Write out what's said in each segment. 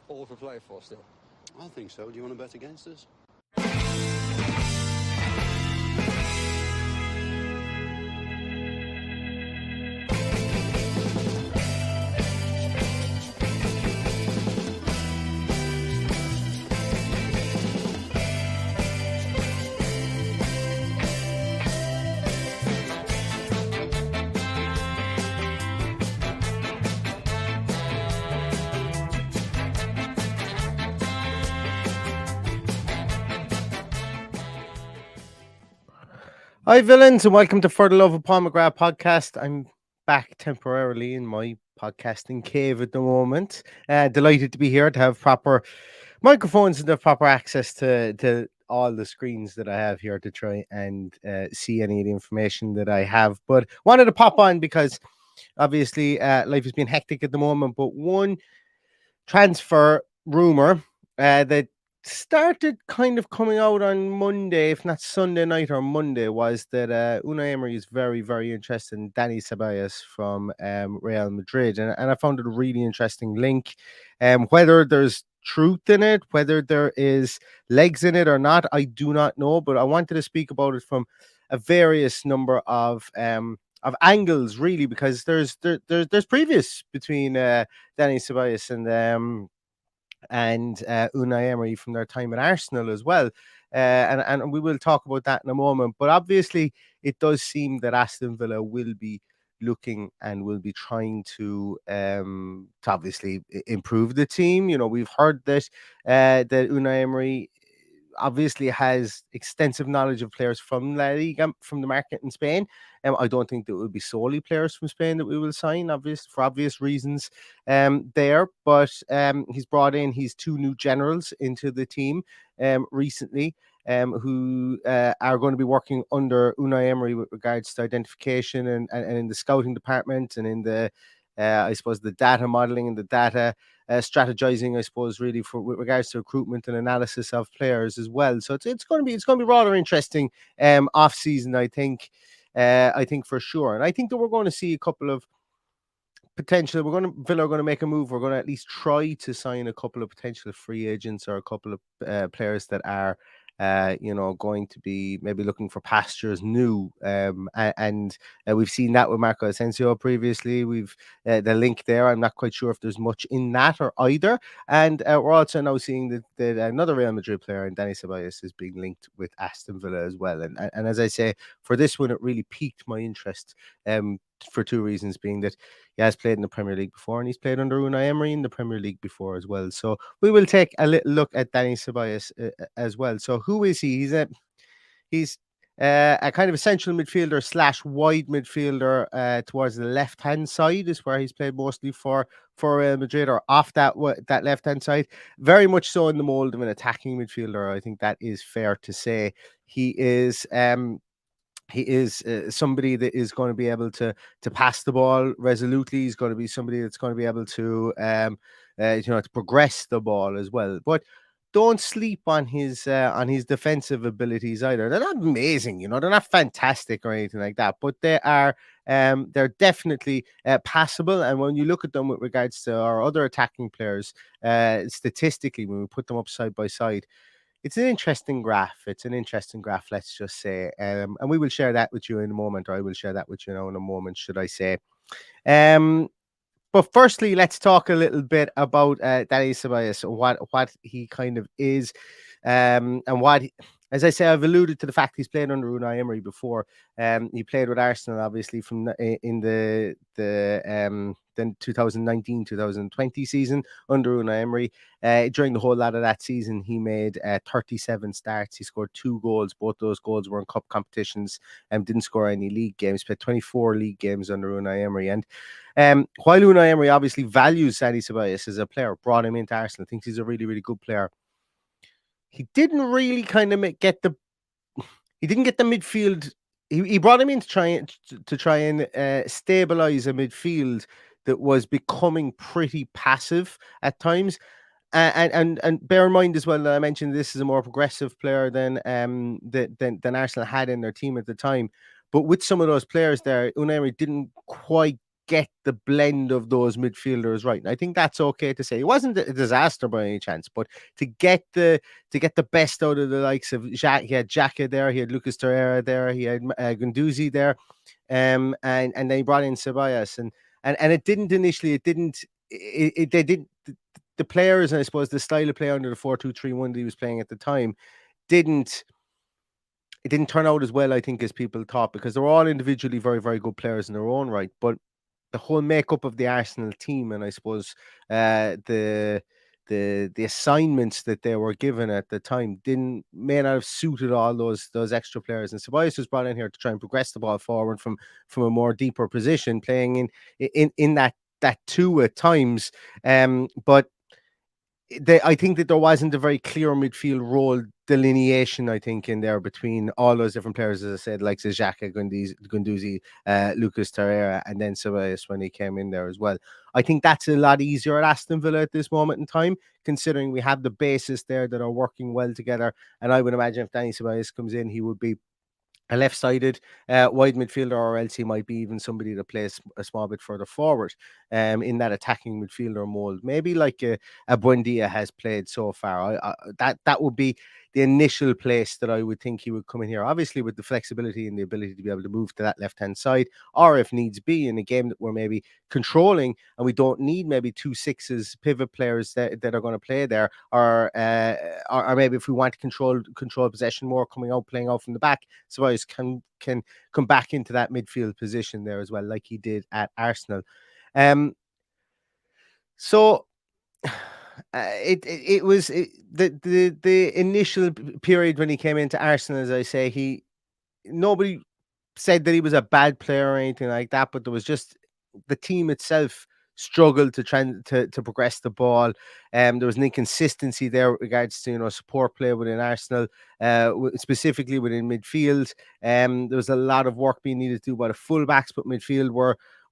all for play for still? I think so. Do you want to bet against us? Hi, villains, and welcome to For the Love of Paul McGrath podcast. I'm back temporarily in my podcasting cave at the moment. Delighted to be here to have proper microphones and have proper access to all the screens that I have here to try and see any of the information that I have. But wanted to pop on because obviously life has been hectic at the moment. But one transfer rumor that started kind of coming out on Monday, if not Sunday night or Monday, was that Unai Emery is very, very interested in Dani Ceballos from Real Madrid. And I found it a really interesting link. Whether there's truth in it, whether there is legs in it or not, I do not know. But I wanted to speak about it from a various number of angles, really, because there's previous between Dani Ceballos and Unai Emery from their time at Arsenal as well. And we will talk about that in a moment. But obviously, it does seem that Aston Villa will be looking and will be trying to obviously improve the team. You know, we've heard that that Unai Emery obviously has extensive knowledge of players from La Liga, from the market in Spain. I don't think that it will be solely players from Spain that we will sign, for obvious reasons there. But he's brought in his two new generals into the team recently, who are going to be working under Unai Emery with regards to identification and in the scouting department and in the I suppose the data modeling and the data strategizing, I suppose, really with regards to recruitment and analysis of players as well. So it's going to be rather interesting off season, I think. I think for sure, and I think that we're going to see a couple of potential. Villa are going to make a move. We're going to at least try to sign a couple of potential free agents or a couple of players that are going to be maybe looking for pastures new. And we've seen that with Marco Asensio previously. We've the link there. I'm not quite sure if there's much in that or either. And we're also now seeing that another Real Madrid player, and Dani Ceballos, is being linked with Aston Villa as well. And as I say, for this one, it really piqued my interest for two reasons, being that he has played in the Premier League before and he's played under Unai Emery in the Premier League before as well. So we will take a little look at Dani Ceballos as well. So who is he? He's a kind of a central midfielder / wide midfielder towards the left hand side is where he's played mostly for Real Madrid, or off that left hand side. Very much so in the mold of an attacking midfielder. I think that is fair to say. He is somebody that is going to be able to pass the ball resolutely. He's going to be somebody that's going to be able to to progress the ball as well. But don't sleep on his defensive abilities either. They're not amazing, they're not fantastic or anything like that, but they are they're definitely passable. And when you look at them with regards to our other attacking players, statistically, when we put them up side by side, it's an interesting graph. Let's just say. And we will share that with you in a moment, or I will share that with you now in a moment, should I say. But firstly, let's talk a little bit about Dani Ceballos, what he kind of is, and what, as I say, I've alluded to the fact he's played under Unai Emery before. He played with Arsenal, obviously, in the 2019-2020 season under Unai Emery. During the whole lot of that season, he made 37 starts. He scored 2 goals. Both those goals were in cup competitions and didn't score any league games. Played 24 league games under Unai Emery. And while Unai Emery obviously values Dani Ceballos as a player, brought him into Arsenal, thinks he's a really, really good player, he didn't really kind of get the midfield. He brought him in to try and stabilize a midfield that was becoming pretty passive at times. And bear in mind as well that I mentioned this is a more progressive player than Arsenal had in their team at the time. But with some of those players there, Unai Emery didn't quite get the blend of those midfielders right. And I think that's okay to say. It wasn't a disaster by any chance, but to get the best out of the likes of Jack, he had Xhaka there, he had Lucas Torreira there, he had Guendouzi there, and then he brought in Ceballos, and it didn't initially, they didn't. The players, and I suppose the style of play under the 4-2-3-1 that he was playing at the time didn't turn out as well, I think, as people thought, because they're all individually very, very good players in their own right. But the whole makeup of the Arsenal team, and I suppose the assignments that they were given at the time may not have suited all those extra players. And Ceballos was brought in here to try and progress the ball forward from a more deeper position, playing in that two at times. But I think that there wasn't a very clear midfield role delineation, I think, in there between all those different players, as I said, like Xhaka, Guendouzi, Lucas Torreira, and then Ceballos when he came in there as well. I think that's a lot easier at Aston Villa at this moment in time, considering we have the basis there that are working well together. And I would imagine if Dani Ceballos comes in, he would be a left-sided wide midfielder, or else he might be even somebody that plays a small bit further forward in that attacking midfielder mold, maybe like a Buendia has played so far. That would be the initial place that I would think he would come in here, obviously with the flexibility and the ability to be able to move to that left-hand side, or if needs be in a game that we're maybe controlling and we don't need maybe 2 6s pivot players that are going to play there, or maybe if we want to control possession more, coming out, playing out from the back, so I can come back into that midfield position there as well, like he did at Arsenal. So it was the initial period when he came into Arsenal, as I say, nobody said that he was a bad player or anything like that, but there was just the team itself struggled to try to progress the ball. There was an inconsistency there with regards to support play within Arsenal, specifically within midfield. There was a lot of work being needed to do by the fullbacks, but midfield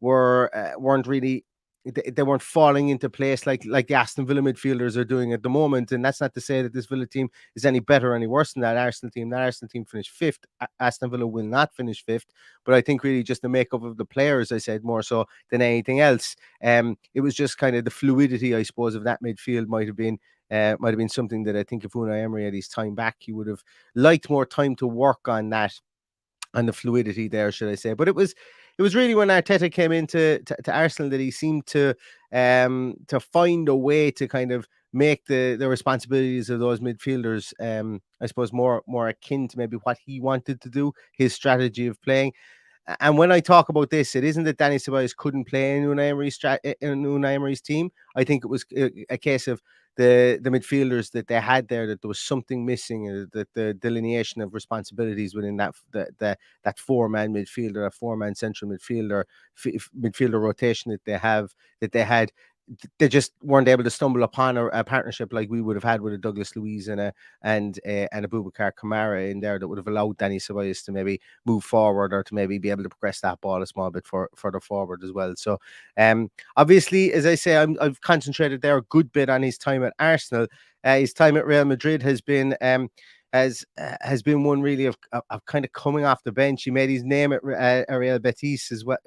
weren't really. They weren't falling into place like the Aston Villa midfielders are doing at the moment. And that's not to say that this Villa team is any better or any worse than that Arsenal team. That Arsenal team finished 5th. Aston Villa will not finish 5th. But I think really just the makeup of the players, I said, more so than anything else. It was just kind of the fluidity, I suppose, of that midfield might have been something that I think if Unai Emery had his time back, he would have liked more time to work on that, and the fluidity there, should I say. But it was really when Arteta came into Arsenal that he seemed to find a way to kind of make the responsibilities of those midfielders, I suppose, more akin to maybe what he wanted to do, his strategy of playing. And when I talk about this, it isn't that Dani Ceballos couldn't play in Unai Emery's team. I think it was a case of the midfielders that they had there, that there was something missing, that the delineation of responsibilities within that 4-man midfielder, a 4-man central midfielder rotation that they had, they just weren't able to stumble upon a partnership like we would have had with a Douglas Luiz and a Boubacar Kamara in there that would have allowed Dani Ceballos to maybe move forward, or to maybe be able to progress that ball a small bit further forward as well. So obviously, as I say, I've concentrated there a good bit on his time at Arsenal. His time at Real Madrid has been has been one really of kind of coming off the bench. He made his name at Real Betis as well.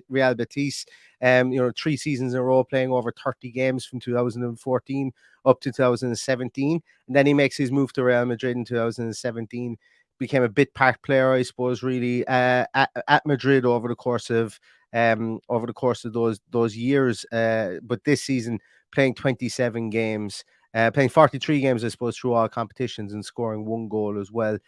Real Betis, 3 seasons in a row, playing over 30 games from 2014 up to 2017, and then he makes his move to Real Madrid in 2017. Became a bit part player, I suppose, really at Madrid over the course of those years. But this season, playing 27 games. Playing 43 games, I suppose, through all competitions, and scoring 1 goal as well.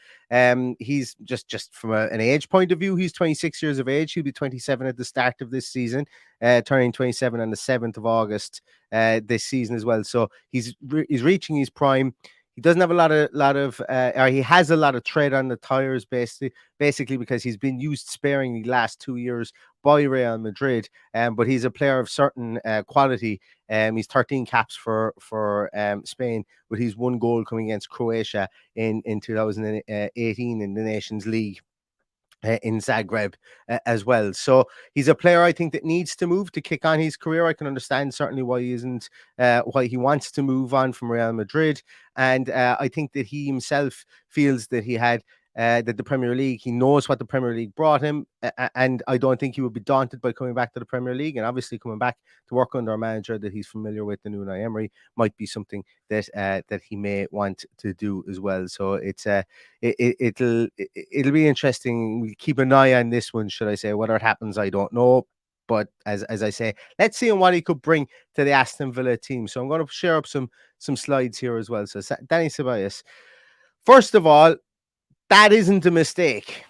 He's just from an age point of view, he's 26 years of age. He'll be 27 at the start of this season, turning 27 on the 7th of August this season as well. So he's reaching his prime. He doesn't have a lot of or he has a lot of tread on the tires, basically because he's been used sparingly the last 2 years by Real Madrid. But he's a player of certain quality. He's 13 caps for Spain, with his 1 goal coming against Croatia in 2018 in the Nations League in Zagreb as well. So he's a player I think that needs to move to kick on his career. I can understand certainly why he wants to move on from Real Madrid, and I think that he himself feels that he had that the Premier League. He knows what the Premier League brought him, and I don't think he would be daunted by coming back to the Premier League. And obviously, coming back to work under a manager that he's familiar with, the Unai Emery, might be something that he may want to do as well. So it'll be interesting. We'll keep an eye on this one, should I say? Whether it happens, I don't know. But as I say, let's see what he could bring to the Aston Villa team. So I'm going to share up some slides here as well. So Dani Ceballos, first of all, that isn't a mistake.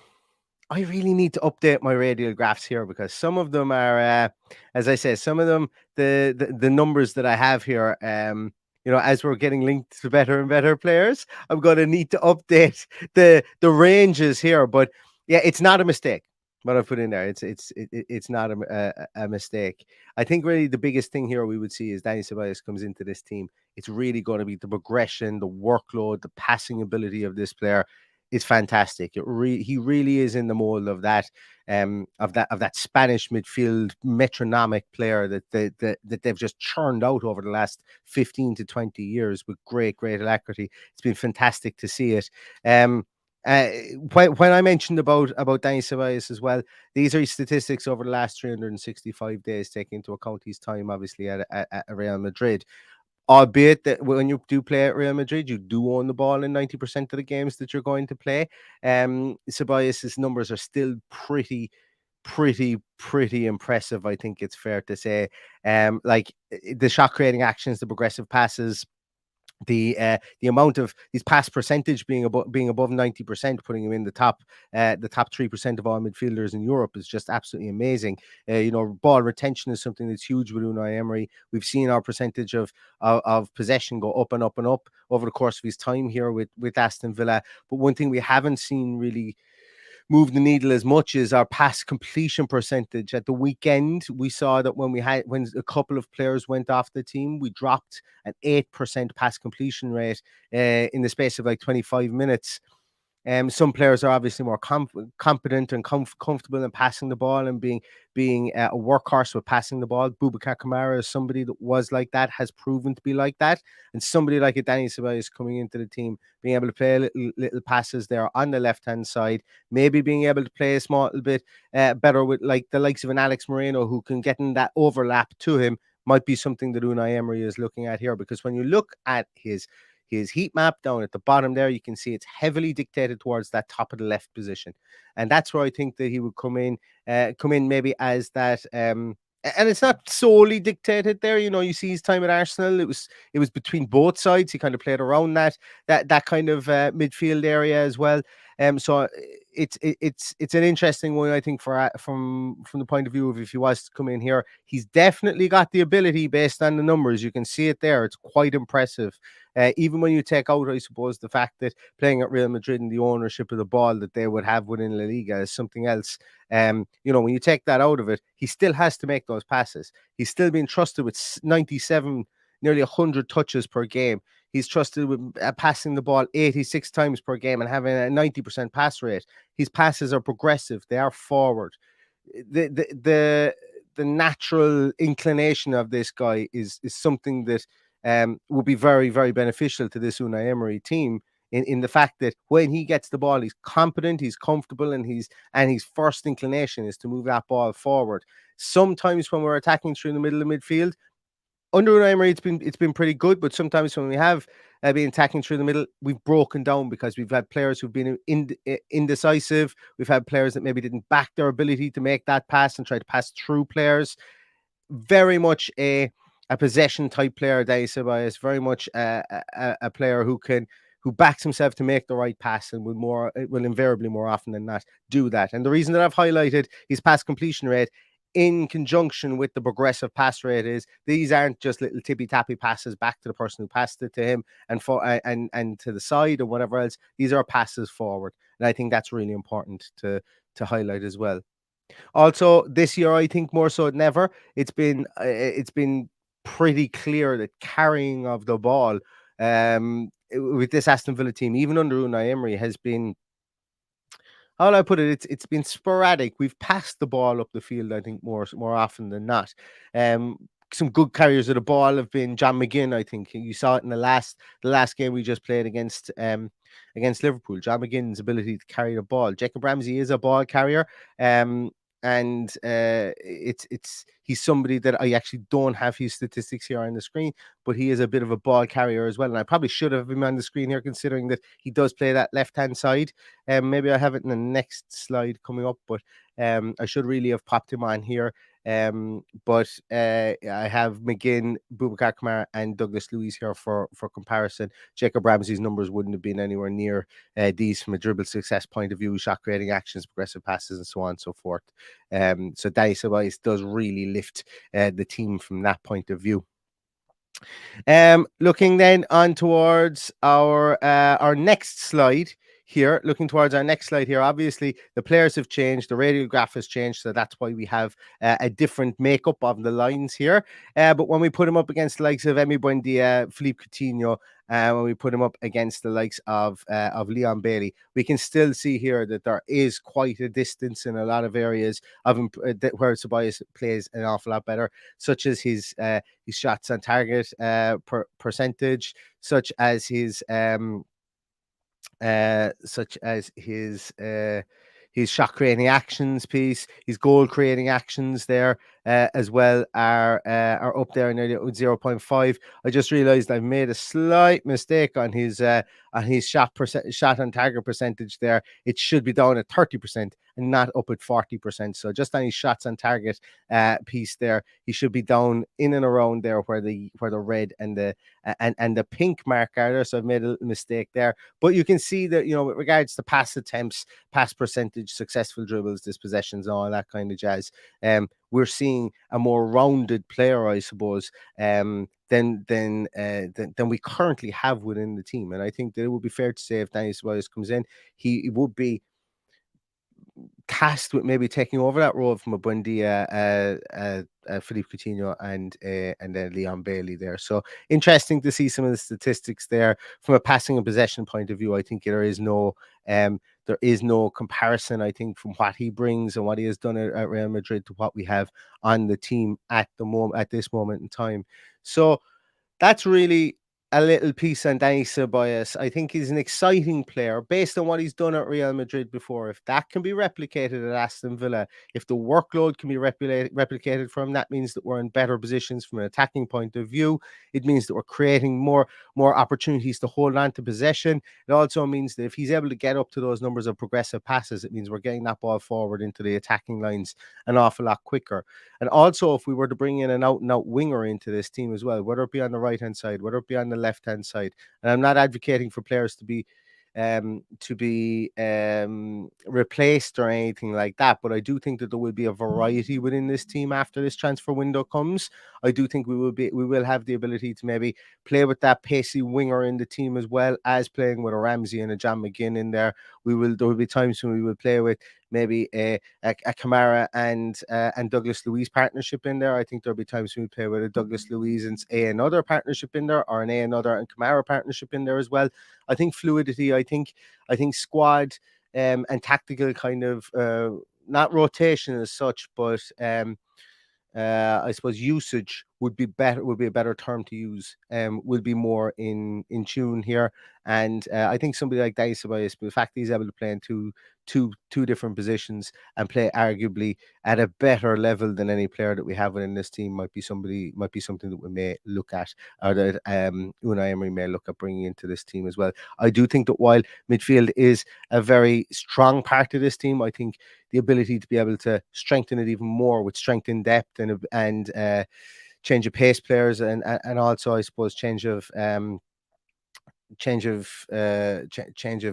I really need to update my radial graphs here because some of them are, as I said, some of them the numbers that I have here. As we're getting linked to better and better players, I'm going to need to update the ranges here. But yeah, it's not a mistake. What I put in there, it's not a mistake. I think really the biggest thing here we would see is Dani Ceballos comes into this team. It's really going to be the progression, the workload, the passing ability of this player is fantastic. He really is in the mold of that Spanish midfield metronomic player that they've just churned out over the last 15 to 20 years with great alacrity. It's been fantastic to see it. When I mentioned about Dani Ceballos as well, these are his statistics over the last 365 days, taking into account his time obviously at Real Madrid. Albeit that when you do play at Real Madrid, you do own the ball in 90% of the games that you're going to play. Ceballos' numbers are still pretty impressive. I think it's fair to say. Like the shot creating actions, the progressive passes, the amount of his pass percentage being above 90%, putting him in the top 3% of all midfielders in Europe is just absolutely amazing. Ball retention is something that's huge with Unai Emery. We've seen our percentage of possession go up and up and up over the course of his time here with Aston Villa. But one thing we haven't seen really move the needle as much as our pass completion percentage. At the weekend, we saw that when a couple of players went off the team, we dropped an 8% pass completion rate in the space of like 25 minutes. Some players are obviously more competent and comfortable in passing the ball and being a workhorse with passing the ball. Boubacar Kamara is somebody that was like that, has proven to be like that, and somebody like a Dani Ceballos coming into the team, being able to play little passes there on the left hand side, maybe being able to play a small little bit better with like the likes of an Alex Moreno who can get in that overlap to him, might be something that Unai Emery is looking at here. Because when you look at his heat map down at the bottom there, you can see it's heavily dictated towards that top of the left position, and that's where I think that he would come in maybe as that. And it's not solely dictated there. You see his time at Arsenal. It was between both sides. He kind of played around that kind of midfield area as well. So it's an interesting one, I think, from the point of view of if he was to come in here, he's definitely got the ability based on the numbers. You can see it there. It's quite impressive. Even when you take out, I suppose, the fact that playing at Real Madrid and the ownership of the ball that they would have within La Liga is something else. When you take that out of it, he still has to make those passes. He's still being trusted with 97, nearly 100 touches per game. He's trusted with passing the ball 86 times per game and having a 90% pass rate. His passes are progressive. They are forward. The natural inclination of this guy is something that will be very, very beneficial to this Unai Emery team in the fact that when he gets the ball, he's competent, he's comfortable, and his first inclination is to move that ball forward. Sometimes when we're attacking through the middle of midfield, under Unai Emery, it's been pretty good, but sometimes when we have been attacking through the middle, we've broken down because we've had players who've been indecisive. We've had players that maybe didn't back their ability to make that pass and try to pass through players. Very much a possession type player, Dani Ceballos. Very much a player who backs himself to make the right pass and will invariably more often than not do that. And the reason that I've highlighted his pass completion rate in conjunction with the progressive pass rate is these aren't just little tippy-tappy passes back to the person who passed it to him and to the side or whatever else. These are passes forward. And I think that's really important to highlight as well. Also, this year, I think more so than ever, it's been pretty clear that carrying of the ball with this Aston Villa team, even under Unai Emery, has been, how do I put it? It's been sporadic. We've passed the ball up the field, I think, more often than not. some good carriers of the ball have been John McGinn. I think you saw it in the last game we just played against Liverpool. John McGinn's ability to carry the ball. Jacob Ramsey is a ball carrier. Um, and it's he's somebody that I actually don't have his statistics here on the screen, but he is a bit of a ball carrier as well. And I probably should have him on the screen here, considering that he does play that left hand side. Maybe I have it in the next slide coming up, but I should really have popped him on here. But I have McGinn, Boubacar Kamara, and Douglas Luiz here for comparison. Jacob Ramsey's numbers wouldn't have been anywhere near these from a dribble success point of view, shot creating actions, progressive passes, and so on and so forth. So Dani Ceballos does really lift the team from that point of view. Looking then on towards our next slide here, obviously the players have changed, the radial graph has changed, so that's why we have a different makeup of the lines here. But when we put them up against the likes of Emi Buendia, Philippe Coutinho, when we put him up against the likes of Leon Bailey, we can still see here that there is quite a distance in a lot of areas of where Ceballos plays an awful lot better, such as his shots on target percentage, such as his his shot creating actions piece, his goal creating actions there as well are up there in 0.5. I just realized I've made a slight mistake on his shot on target percentage there. It should be down at 30% and not up at 40%. So just on his shots on target piece there, he should be down in and around there where the red and the pink mark are there. So I've made a little mistake there. But you can see that, with regards to pass attempts, pass percentage, successful dribbles, dispossessions, all that kind of jazz, we're seeing a more rounded player, I suppose, than we currently have within the team. And I think that it would be fair to say if Dani Ceballos comes in, he would be tasked with maybe taking over that role from a Buendia, Philippe Coutinho, and then Leon Bailey there. So interesting to see some of the statistics there from a passing and possession point of view. I think there is no comparison, I think, from what he brings and what he has done at Real Madrid to what we have on the team at this moment in time. So that's really a little piece on Dani Ceballos. I think he's an exciting player based on what he's done at Real Madrid before. If that can be replicated at Aston Villa, if the workload can be replicated from, that means that we're in better positions from an attacking point of view. It means that we're creating more opportunities to hold on to possession. It also means that if he's able to get up to those numbers of progressive passes, it means we're getting that ball forward into the attacking lines an awful lot quicker. And also, if we were to bring in an out-and-out winger into this team as well, whether it be on the right-hand side, whether it be on the left-hand side, and I'm not advocating for players to be replaced or anything like that, but I do think that there will be a variety within this team after this transfer window comes. I do think we will have the ability to maybe play with that pacey winger in the team as well as playing with a Ramsey and a John McGinn in there. There will be times when we will play with maybe a Kamara and Douglas Luiz partnership in there. I think there'll be times when we play with a Douglas Luiz and another partnership in there, or another and Kamara partnership in there as well. I think fluidity. I think squad and tactical kind of not rotation as such, but I suppose usage would be a better term to use. Will be more in tune here, and I think somebody like Dani Ceballos, the fact that he's able to play in two different positions and play arguably at a better level than any player that we have within this team might be something that we may look at, or that Unai Emery may look at bringing into this team as well. I do think that while midfield is a very strong part of this team, I think the ability to be able to strengthen it even more with strength in depth and change of pace players and also, I suppose, change of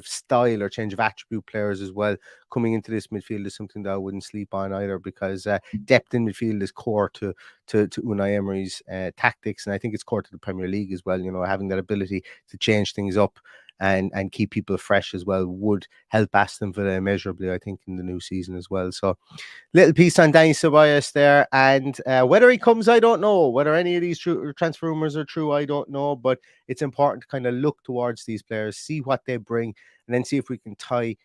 style or change of attribute players as well coming into this midfield is something that I wouldn't sleep on either, because depth in midfield is core to Unai Emery's tactics, and I think it's core to the Premier League as well. Having that ability to change things up and keep people fresh as well would help Aston Villa immeasurably, I think, in the new season as well. So little piece on Dani Ceballos there, and whether he comes, I don't know. Whether any of these transfer rumors are true, I don't know, but it's important to kind of look towards these players, see what they bring, and then see if we can tie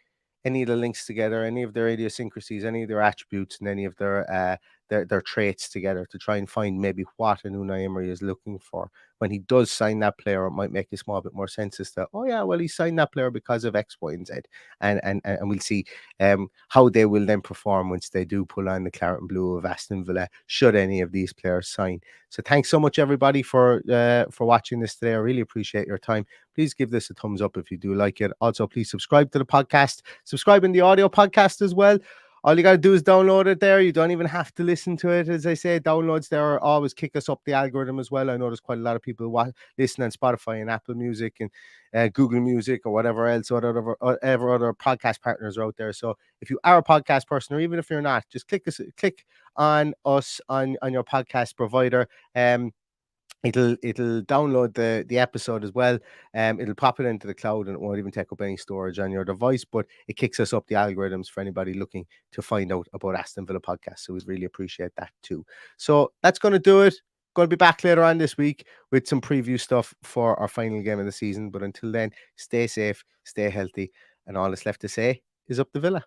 any of the links together, any of their idiosyncrasies, any of their attributes, and any of their their traits together to try and find maybe what an Unai Emery is looking for. When he does sign that player, it might make a small bit more sense as to, oh yeah, well, he signed that player because of X, Y, and Z. And we'll see how they will then perform once they do pull on the claret and blue of Aston Villa, should any of these players sign. So thanks so much, everybody, for watching this today. I really appreciate your time. Please give this a thumbs up if you do like it. Also, please subscribe to the podcast. Subscribe in the audio podcast as well. All you got to do is download it there. You don't even have to listen to it. As I say, downloads there always kick us up the algorithm as well. I know there's quite a lot of people listen on Spotify and Apple Music and Google Music or whatever else, whatever other podcast partners are out there. So if you are a podcast person, or even if you're not, just click on us on your podcast provider. It'll download the episode as well. It'll pop it into the cloud, and it won't even take up any storage on your device, but it kicks us up the algorithms for anybody looking to find out about Aston Villa podcast. So we'd really appreciate that too. So that's going to do it. Going to be back later on this week with some preview stuff for our final game of the season. But until then, stay safe, stay healthy, and all that's left to say is up the Villa.